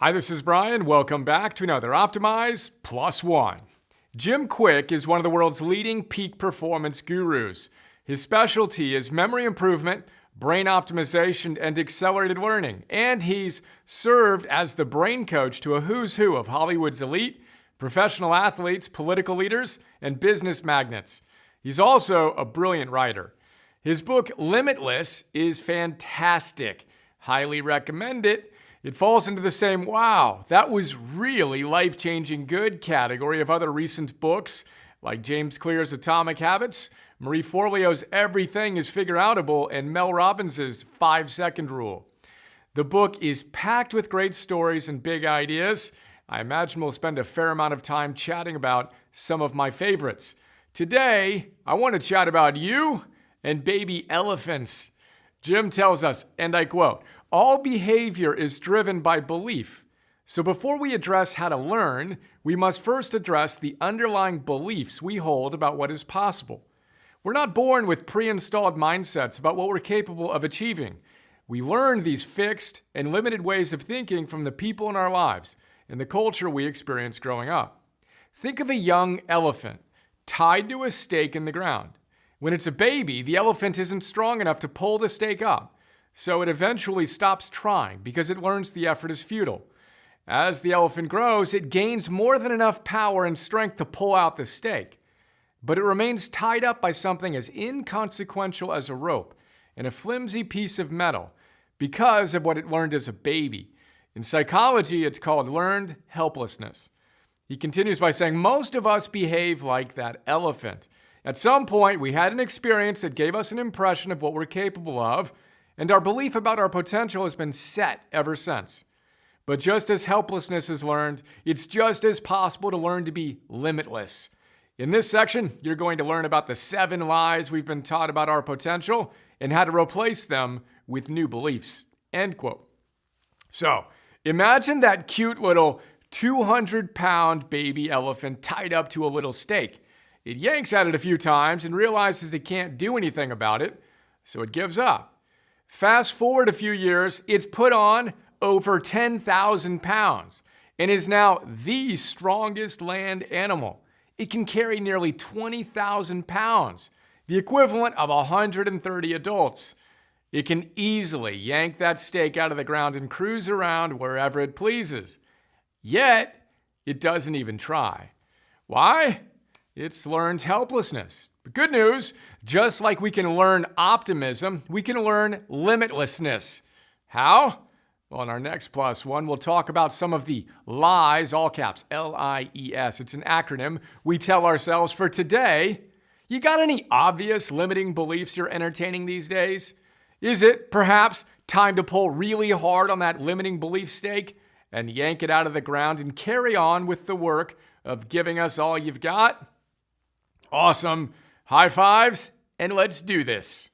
Hi, this is Brian. Welcome back to another Optimize Plus One. Jim Kwik is one of the world's leading peak performance gurus. His specialty is memory improvement, brain optimization, and accelerated learning. And he's served as the brain coach to a who's who of Hollywood's elite, professional athletes, political leaders, and business magnates. He's also a brilliant writer. His book, Limitless, is fantastic. Highly recommend it. It falls into the same, wow, that was really life-changing good category of other recent books like James Clear's Atomic Habits, Marie Forleo's Everything is Figure-Outable, and Mel Robbins' 5-Second Rule. The book is packed with great stories and big ideas. I imagine we'll spend a fair amount of time chatting about some of my favorites. Today, I want to chat about you and baby elephants. Jim tells us, and I quote, "All behavior is driven by belief. So before we address how to learn, we must first address the underlying beliefs we hold about what is possible. We're not born with pre-installed mindsets about what we're capable of achieving. We learn these fixed and limited ways of thinking from the people in our lives and the culture we experience growing up. Think of a young elephant tied to a stake in the ground. When it's a baby, the elephant isn't strong enough to pull the stake up, so it eventually stops trying because it learns the effort is futile. As the elephant grows, it gains more than enough power and strength to pull out the stake, but it remains tied up by something as inconsequential as a rope and a flimsy piece of metal because of what it learned as a baby. In psychology, it's called learned helplessness." He continues by saying, "Most of us behave like that elephant. At some point, we had an experience that gave us an impression of what we're capable of, and our belief about our potential has been set ever since. But just as helplessness is learned, it's just as possible to learn to be limitless. In this section, you're going to learn about the 7 lies we've been taught about our potential and how to replace them with new beliefs." End quote. So, imagine that cute little 200-pound baby elephant tied up to a little stake. It yanks at it a few times and realizes it can't do anything about it, so it gives up. Fast forward a few years, it's put on over 10,000 pounds and is now the strongest land animal. It can carry nearly 20,000 pounds, the equivalent of 130 adults. It can easily yank that stake out of the ground and cruise around wherever it pleases. Yet, it doesn't even try. Why? It's learned helplessness. But good news, just like we can learn optimism, we can learn limitlessness. How? Well, in our next plus one, we'll talk about some of the lies, all caps, L-I-E-S. It's an acronym we tell ourselves for today. You got any obvious limiting beliefs you're entertaining these days? Is it perhaps time to pull really hard on that limiting belief stake and yank it out of the ground and carry on with the work of giving us all you've got? Awesome. High fives, and let's do this.